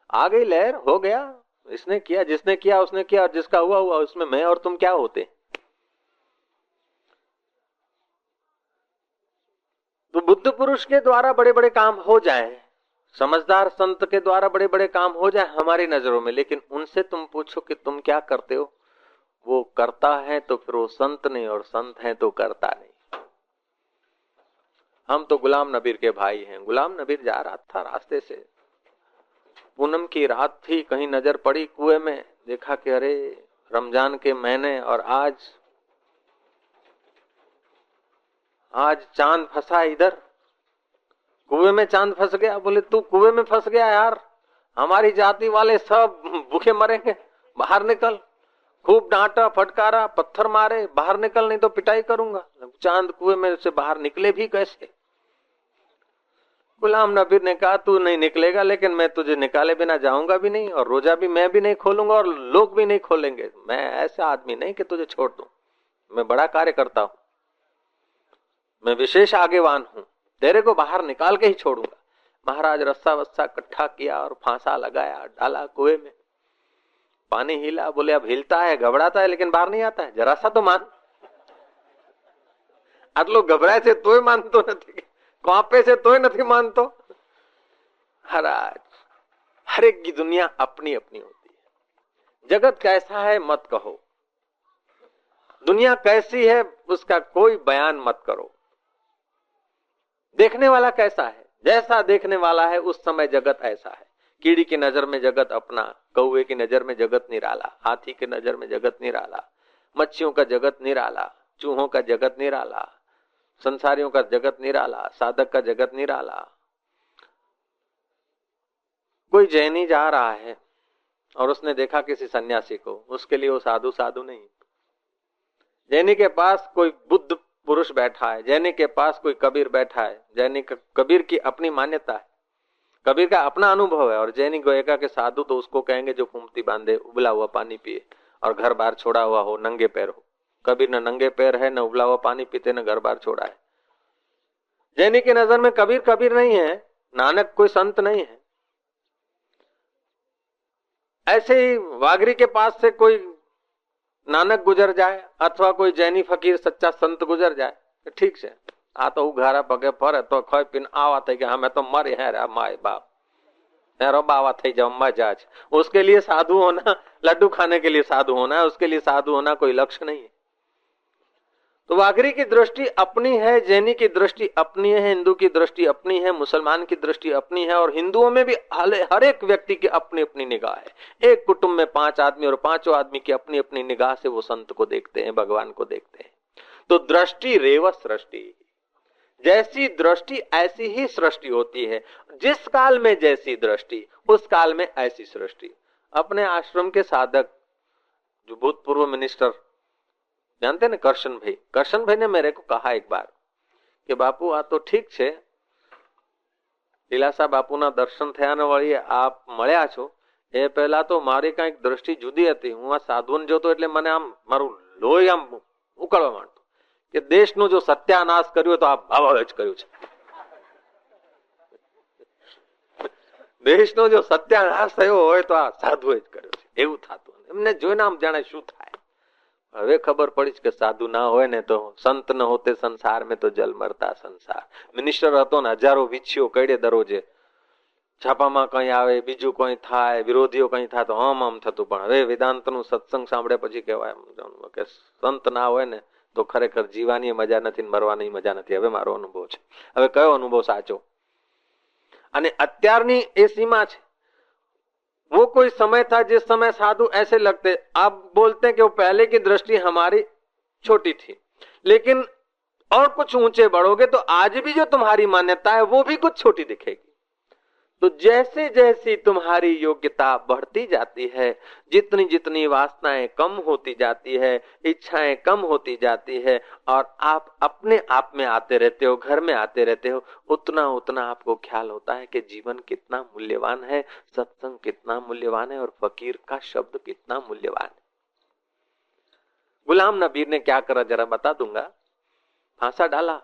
आ गई लहर, हो गया, इसने किया, जिसने किया उसने किया, और जिसका हुआ हुआ, उसमें मैं और तुम क्या होते? तो बुद्ध पुरुष के द्वारा बड़े बड़े काम हो जाए, समझदार संत के द्वारा बड़े बड़े काम हो जाए हमारी नजरों में, लेकिन उनसे तुम पूछो कि तुम क्या करते हो, वो करता है तो फिर वो संत नहीं, और संत है तो करता नहीं। हम तो गुलाम नबीर के भाई हैं। गुलाम नबीर जा रहा था रास्ते से, पूनम की रात थी, कहीं नजर पड़ी कुएं में, देखा कि अरे रमजान के महीने और आज चांद फंसा इधर, कुएं में चांद फंस गया। बोले तू कुएं में फंस गया यार, हमारी जाति वाले सब भूखे मरेंगे, बाहर निकल। खूब डांटा, फटकारा, पत्थर मारे, बाहर निकल नहीं तो पिटाई करूंगा। चांद कुएं में से बाहर निकले भी कैसे? गुलाम नबी ने कहा तू नहीं निकलेगा, लेकिन मैं तुझे निकाले बिना जाऊंगा भी नहीं, और रोजा भी मैं भी नहीं खोलूंगा और लोग भी नहीं खोलेंगे। मैं ऐसा आदमी नहीं कि तुझे छोड़ दूं, मैं बड़ा कार्य करता हूं, मैं विशेष आगेवान हूं, तेरे को बाहर निकाल के ही छोड़ूंगा। महाराज रस्सा वस्सा इकट्ठा किया और फांसा लगाया, डाला कुएं में, पानी हिला। बोले अब हिलता है, घबराता है, लेकिन बाहर नहीं आता है, जरा सा तो मान। आटलो घबराय છે તોય માનતો નથી, कांपे से तोय नहीं मानतो। महाराज हर एक की दुनिया अपनी अपनी होती है। जगत कैसा है मत कहो, दुनिया कैसी है उसका कोई बयान मत करो। देखने वाला कैसा है, जैसा देखने वाला है उस समय जगत ऐसा है। कीड़ी की नजर में जगत अपना, कौवे की नजर में जगत निराला, हाथी की नजर में जगत निराला, मच्छियों का जगत निराला, चूहों का जगत निराला, संसारियों का जगत निराला, साधक का जगत निराला। कोई जैनी जा रहा है, और उसने देखा किसी सन्यासी को, उसके लिए वो साधु साधु नहीं। जैनी के पास कोई बुद्ध पुरुष बैठा है, जैनी के पास कोई कबीर बैठा है, जैनी कबीर की अपनी मान्यता है, कबीर का अपना अनुभव है, और जैनी गोयका के साधु तो उसको कहेंगे जो फूमती बांधे, उबला हुआ पानी पिए और घर बार छोड़ा हुआ हो, नंगे पैर हो। कबीर न नंगे पैर है, न उबला हुआ पानी पीते, न घर बार छोड़ा है। जैनी की नजर में कबीर कबीर नहीं है, नानक कोई संत नहीं है। ऐसे ही वागरी के पास से कोई नानक गुजर जाए अथवा कोई जैनी फकीर सच्चा संत गुजर जाए, ठीक से आ तो उघारा पगे पर तो खोई पिन आवा थे कि हमें तो मरे हैं रे माए बाप, रो बावा थे जाओ मजा। उसके लिए साधु होना, लड्डू खाने के लिए साधु होना है, उसके लिए साधु होना कोई लक्ष्य नहीं है। तो वागरी की दृष्टि अपनी है, जैनी की दृष्टि अपनी है, हिंदू की दृष्टि अपनी है, मुसलमान की दृष्टि अपनी है, और हिंदुओं में भी हर एक व्यक्ति की अपनी अपनी निगाह है। एक कुटुंब में 5 आदमी और 5 आदमी की अपनी अपनी निगाह से वो संत को देखते हैं, भगवान को देखते हैं। तो दृष्टि रेव सृष्टि, जैसी दृष्टि ऐसी ही सृष्टि होती है। जिस काल में जैसी दृष्टि, उस काल में ऐसी सृष्टि। अपने आश्रम के साधक जो भूतपूर्व मिनिस्टर जानते ना, करशन भाई ने मेरे को कहा एक बार कि बापू आ तो ठीक छे, लीलासा बापूना दर्शन थया ने वળી આપ મળ્યા છો, એ પહેલા તો મારી કંઈક દ્રષ્ટિ જુદી હતી। હું આ સાધુને જોતો એટલે મને આમ મારું લોહી આમ ઉકળવા માંડતું કે દેશનો જો સત્યાનાશ કર્યો તો આ ભાવે જ કર્યું છે, દેશનો જો સત્યાનાશ થયો હોય તો આ સાધુએ જ કર્યો છે, એવું થતું। એમને જોઈને આમ જાણે શું થાય। હવે ખબર પડી કે સાધુ ના હોય ને તો સંત ન હોતે સંસાર में तो जल मरता संसार। મિનિસ્ટર હતો ને હજારો વીછીઓ કઈડે દરરોજે, છાપામાં કઈ આવે, બીજું કઈ થાય, વિરોધીઓ કઈ થાય તો આમ થતું। પણ હવે વેદાંતનું સત્સંગ સાંભળ્યા પછી કહેવાય કે સંત ના હોય ને તો ખરેખર જીવાની મજા નથી, મરવાની મજા નથી। હવે મારો અનુભવ છે। હવે કયો અનુભવ સાચો? અને અત્યારની એ સીમા છે। वो कोई समय था जिस समय साधु ऐसे लगते, आप बोलते हैं कि वो पहले की दृष्टि हमारी छोटी थी, लेकिन और कुछ ऊंचे बढ़ोगे तो आज भी जो तुम्हारी मान्यता है वो भी कुछ छोटी दिखेगी। तो जैसे जैसी तुम्हारी योग्यता बढ़ती जाती है, जितनी जितनी वासनाएं कम होती जाती है, इच्छाएं कम होती जाती है, और आप अपने आप में आते रहते हो, घर में आते रहते हो, उतना उतना आपको ख्याल होता है कि जीवन कितना मूल्यवान है, सत्संग कितना मूल्यवान है, और फकीर का शब्द कितना मूल्यवान है। गुलाम नबी ने क्या करा जरा बता दूंगा। फांसा डाला,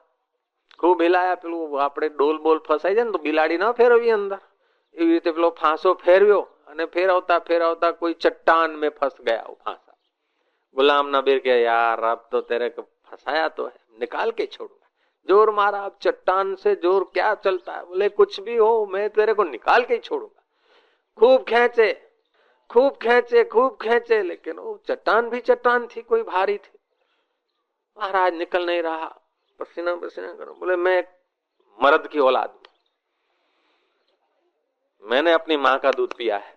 खूब हिलाया, पेલું આપણે ડોલ બોલ ફસાઈ જાય ને તો બિલાડી ના ફેરવી અંદર, એવી રીતે પેલો ફાંસો ફેરવ્યો અને ફેરવતા ફેરવતા કોઈ चट्टान में फंस गया वो फांसा। गुलाम नबी के यार अब तो तेरे को फंसाया तो है, निकाल के छोड़ूंगा। जोर मारा, अब चट्टान से जोर क्या चलता है, बोले कुछ भी हो मैं तेरे को निकाल के ही छोड़ूंगा। खूब खींचे खूब खींचे खूब खींचे, लेकिन वो चट्टान भी चट्टान थी, कोई भारी थी। महाराज निकल नहीं रहा, पसीना पसीना करो। बोले मैं मर्द की औलाद, मैंने अपनी माँ का दूध पिया है,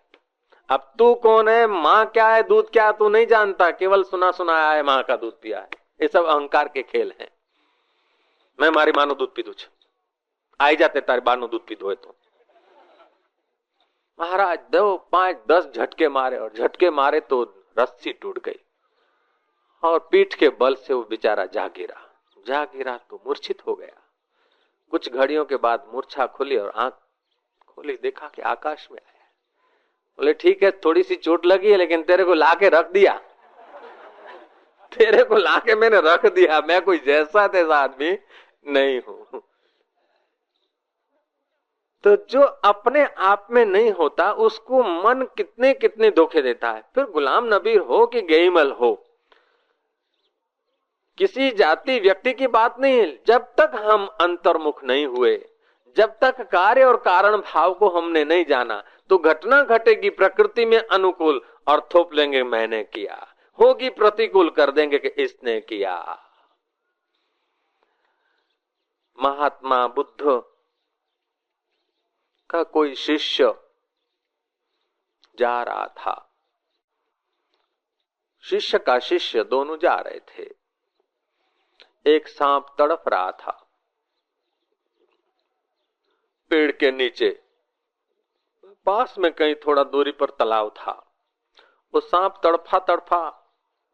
अब तू कौन है, माँ क्या है, दूध क्या है, तू नहीं जानता, केवल सुना सुनाया है माँ का दूध पिया है। ये सब अहंकार के खेल हैं। मैं मारी माँ નું दूध पीधું છે, आई जाते तारी बा નું दूध पीधું હોય तो। महाराज 2-5-10 झटके मारे, और झटके मारे तो रस्सी टूट गई, और पीठ के बल से वो बेचारा जा गिरा तो मूर्छित हो गया। कुछ घड़ियों के बाद मूर्छा खुली और आंख खोली, देखा कि आकाश में आया। बोले ठीक है, थोड़ी सी चोट लगी है, लेकिन तेरे को लाके रख दिया, तेरे को लाके मैंने रख दिया, मैं कोई जैसा तैसा आदमी नहीं हूं। तो जो अपने आप में नहीं होता उसको मन कितने कितने धोखे देता है। फिर गुलाम नबी हो कि गेईमल हो, किसी जाति व्यक्ति की बात नहीं है। जब तक हम अंतर्मुख नहीं हुए, जब तक कार्य और कारण भाव को हमने नहीं जाना, तो घटना घटेगी प्रकृति में अनुकूल और थोप लेंगे मैंने किया, होगी प्रतिकूल कर देंगे कि इसने किया। महात्मा बुद्ध का कोई शिष्य जा रहा था, शिष्य का शिष्य दोनों जा रहे थे। एक सांप तड़प रहा था पेड़ के नीचे, पास में कहीं थोड़ा दूरी पर तालाब था। वो सांप तड़फा तड़फा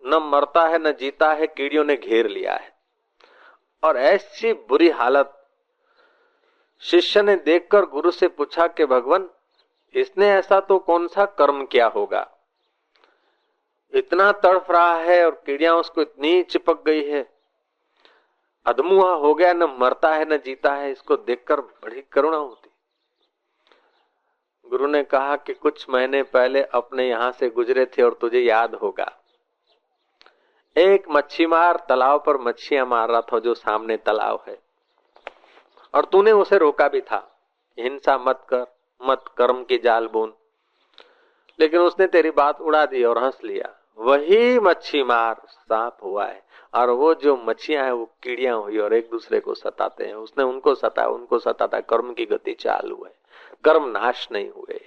न मरता है न जीता है, कीड़ियों ने घेर लिया है। और ऐसी बुरी हालत, शिष्य ने देखकर गुरु से पूछा कि भगवान, इसने ऐसा तो कौन सा कर्म किया होगा, इतना तड़फ रहा है और कीड़ियां उसको इतनी चिपक गई है, अधमुआ हो गया, न मरता है न जीता है, इसको देखकर बड़ी करुणा होती। गुरु ने कहा कि कुछ महीने पहले अपने यहां से गुजरे थे और तुझे याद होगा, एक मच्छीमार तालाब पर मच्छियां मार रहा था, जो सामने तालाब है, और तूने उसे रोका भी था, हिंसा मत कर, मत कर्म की जाल बुन, लेकिन उसने तेरी बात उड़ा दी और हंस लिया। वही मच्छीमार सांप हुआ है, और वो जो मच्छियां हैं वो कीड़ियां हुई और एक दूसरे को सताते हैं। उसने उनको सताया, उनको सताता, कर्म की गति चालू है, कर्म नाश नहीं हुए।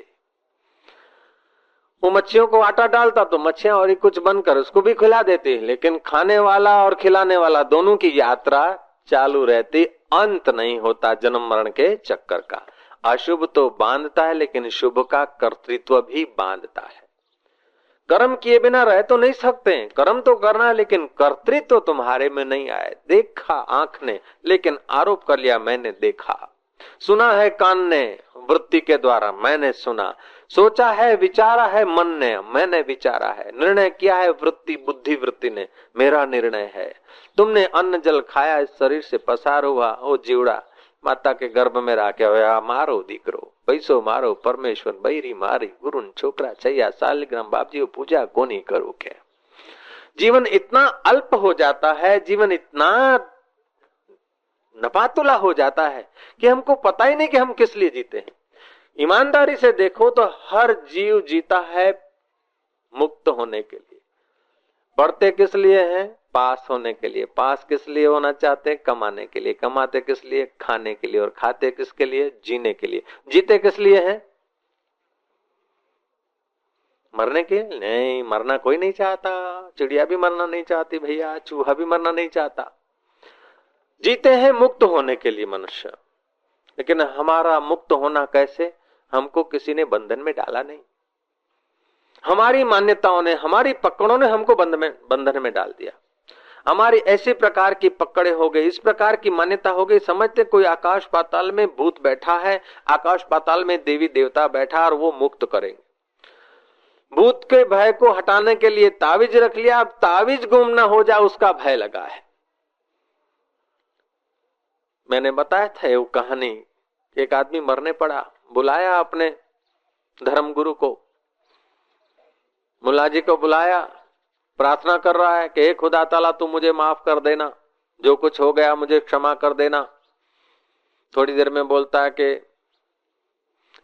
वो मच्छियों को आटा डालता तो मच्छियां और ही कुछ बनकर उसको भी खिला देती, लेकिन खाने वाला और खिलाने वाला दोनों की यात्रा चालू रहती, अंत नहीं होता जन्म मरण के चक्कर का। अशुभ तो बांधता है, लेकिन शुभ का कर्तृत्व भी बांधता है। कर्म किए बिना रह तो नहीं सकते, कर्म तो करना है, लेकिन कर्तृत्व तुम्हारे में नहीं आए। देखा आंख ने, लेकिन आरोप कर लिया मैंने देखा, सुना है कान ने वृत्ति के द्वारा मैंने सुना, सोचा है विचारा है मन ने मैंने विचारा है, निर्णय किया है वृत्ति बुद्धि वृत्ति ने मेरा निर्णय है। तुमने अन्न जल खाया, इस शरीर से पसार हुआ, वो जीवड़ा माता के गर्भ में राख्या होया, मारो दीकरो पैसो मारो परमेश्वर बैरी मारी गुरुन छोकरा छैया सालिग्राम बापजी पूजा कोनी करो के। जीवन इतना अल्प हो जाता है, जीवन इतना नपातुला हो जाता है कि हमको पता ही नहीं कि हम किस लिए जीते हैं। ईमानदारी से देखो तो हर जीव जीता है मुक्त होने के लिए। पढ़ते किस लिए हैं? पास होने के लिए। पास किस लिए होना चाहते हैं? कमाने के लिए। कमाते किस लिए? खाने के लिए। और खाते किसके लिए? जीने के लिए। जीते किस लिए हैं? मरने के लिए नहीं। मरना कोई नहीं चाहता, चिड़िया भी मरना नहीं चाहती भैया, चूहा भी मरना नहीं चाहता। जीते हैं मुक्त होने के लिए मनुष्य। लेकिन हमारा मुक्त होना कैसे? हमको किसी ने बंधन में डाला नहीं, हमारी मान्यताओं ने, हमारी पकड़ों ने हमको बंधन में डाल दिया। हमारी ऐसी प्रकार की पकड़े हो गई, इस प्रकार की मान्यता हो गई, समझते कोई आकाश पाताल में भूत बैठा है, आकाश पाताल में देवी देवता बैठा और वो मुक्त करेंगे। भूत के भय को हटाने के लिए तावीज रख लिया, अब तावीज गुम ना हो जाए उसका भय लगा है। मैंने बताया था वो कहानी, एक आदमी मरने पड़ा, बुलाया अपने धर्म गुरु को, मुल्ला जी को बुलाया, प्रार्थना कर रहा है कि हे खुदा ताला तू मुझे माफ कर देना, जो कुछ हो गया मुझे क्षमा कर देना। थोड़ी देर में बोलता है कि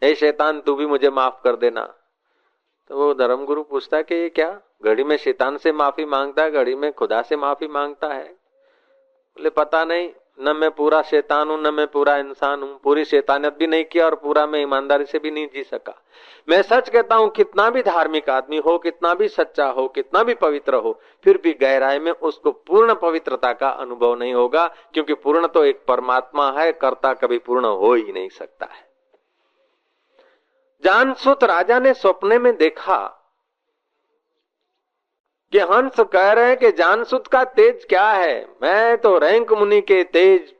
हे शैतान तू भी मुझे माफ कर देना। तो वो धर्म गुरु पूछता है कि ये क्या, घड़ी में शैतान से माफी मांगता है, घड़ी में खुदा से माफी मांगता है। बोले पता नहीं, न मैं पूरा शैतान हूं न मैं पूरा इंसान हूं, पूरी शैतानियत भी नहीं किया और पूरा मैं ईमानदारी से भी नहीं जी सका। मैं सच कहता हूं, कितना भी धार्मिक आदमी हो, कितना भी सच्चा हो, कितना भी पवित्र हो, फिर भी गहराई में उसको पूर्ण पवित्रता का अनुभव नहीं होगा, क्योंकि पूर्ण तो एक परमात्मा है, कर्ता कभी पूर्ण हो ही नहीं सकता है। जानसूत राजा ने सपने में देखा कि हंस कह रहे हैं कि जानसूत का तेज क्या है, मैं तो रैंक मुनि के तेज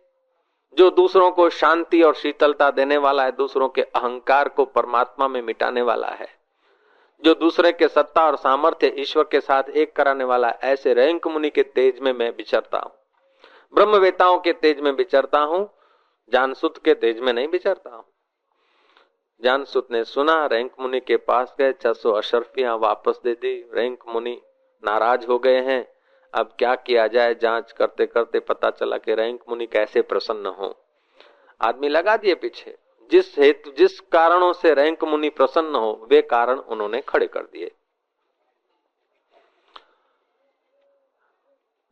जो दूसरों को शांति और शीतलता देने वाला है, दूसरों के अहंकार को परमात्मा में मिटाने वाला है, जो दूसरे के सत्ता और सामर्थ्य ईश्वर के साथ एक कराने वाला है, ऐसे रैंक मुनि के तेज में मैं विचरता हूं, ब्रह्मवेताओं के तेज में विचरता हूं, जानसूत के तेज में नहीं विचरता हूं। जानसूत ने सुना, रैंक मुनि के पास गए, 600 अशर्फियां वापस दे दी। रैंक मुनि नाराज हो गए हैं, अब क्या किया जाए। जांच करते करते पता चला कि रैंक मुनि कैसे प्रसन्न हो। आदमी लगा दिए पीछे, जिस कारणों से रैंक मुनि प्रसन्न हो वे कारण उन्होंने खड़े कर दिए।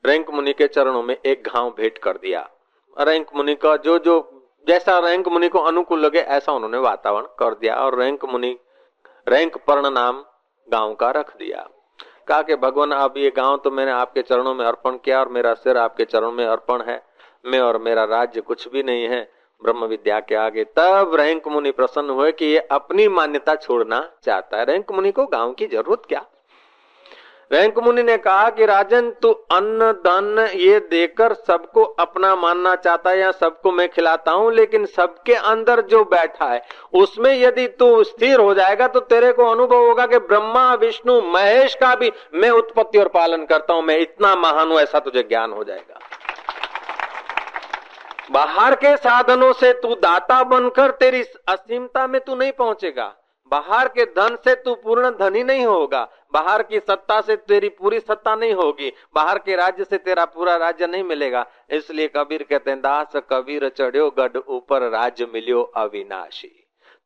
रैंक मुनि के चरणों में एक घाव भेंट कर दिया। रैंक मुनि का जो जैसा रैंक मुनि को अनुकूल लगे ऐसा उन्होंने वातावरण कर दिया, और रैंक मुनि रैंक पर्ण नाम गांव का रख दिया। कहा कि भगवान अब ये गांव तो मैंने आपके चरणों में अर्पण किया और मेरा सिर आपके चरणों में अर्पण है, मैं और मेरा राज्य कुछ भी नहीं है ब्रह्म विद्या के आगे। तब रैंक मुनि प्रसन्न हुए कि ये अपनी मान्यता छोड़ना चाहता है। रैंक मुनि को गांव की जरूरत क्या, रैंक मुनि ने कहा कि राजन, तू अन्न धन ये देकर सबको अपना मानना चाहता है या सबको मैं खिलाता हूं, लेकिन सबके अंदर जो बैठा है उसमें यदि तू स्थिर हो जाएगा तो तेरे को अनुभव होगा कि ब्रह्मा विष्णु महेश का भी मैं उत्पत्ति और पालन करता हूं, मैं इतना महान हूं, ऐसा तुझे ज्ञान हो जाएगा। बाहर के साधनों से तू दाता बनकर तेरी असीमता में तू नहीं पहुंचेगा, बाहर के धन से तू पूर्ण धनी नहीं होगा, बाहर की सत्ता से तेरी पूरी सत्ता नहीं होगी, बाहर के राज्य से तेरा पूरा राज्य नहीं मिलेगा। इसलिए कबीर कहते हैं, दास कबीर चढ़्यो गढ़ ऊपर राज्य मिलियो अविनाशी।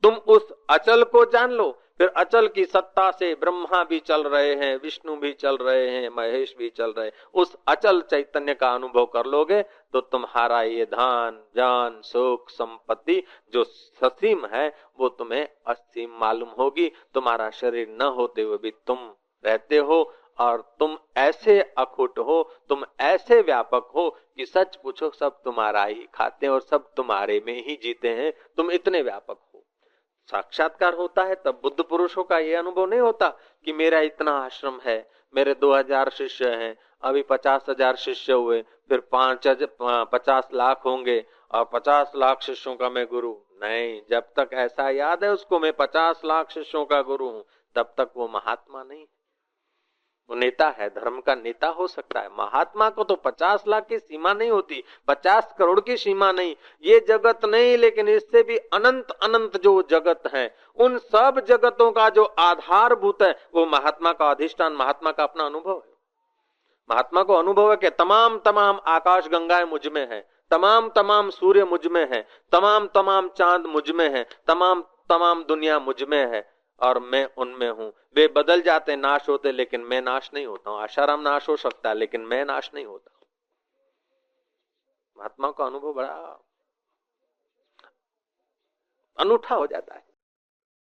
तुम उस अचल को जान लो, फिर अचल की सत्ता से ब्रह्मा भी चल रहे हैं, विष्णु भी चल रहे हैं, महेश भी चल रहे हैं, उस अचल चैतन्य का अनुभव कर लोगे तो तुम्हारा ये धन जान सुख संपत्ति जो ससीम है वो तुम्हें असीम मालूम होगी। तुम्हारा शरीर न होते हुए भी तुम रहते हो और तुम ऐसे अखुट हो, तुम ऐसे व्यापक हो कि सच पूछो सब तुम्हारा ही खाते हैं और सब तुम्हारे में ही जीते हैं, तुम इतने व्यापक हो। साक्षात्कार होता है तब बुद्ध पुरुषों का ये अनुभव नहीं होता कि मेरा इतना आश्रम है, मेरे 2000 शिष्य हैं, अभी 50,000 शिष्य हुए, फिर 50 लाख होंगे और 50 लाख शिष्यों का मैं गुरु। नहीं, जब तक ऐसा याद है उसको मैं 50 लाख शिष्यों का गुरु हूं, तब तक वो महात्मा नहीं, वो नेता है, धर्म का नेता हो सकता है। महात्मा को तो 50 लाख की सीमा नहीं होती, 50 करोड़ की सीमा नहीं, ये जगत नहीं, लेकिन इससे भी अनंत अनंत जो जगत है, उन सब जगतों का जो आधारभूत है वो महात्मा का अधिष्ठान, महात्मा का अपना अनुभव है। महात्मा को अनुभव है कि तमाम तमाम आकाश गंगाएं मुझ में है, तमाम तमाम सूर्य मुझ में है, तमाम तमाम चांद मुझ में है, तमाम तमाम दुनिया मुझ में है और मैं उनमें हूं। वे बदल जाते, नाश होते, लेकिन मैं नाश नहीं होता हूं। आशाराम नाश हो सकता है लेकिन मैं नाश नहीं होता। महात्मा का अनुभव बड़ा अनूठा हो जाता है।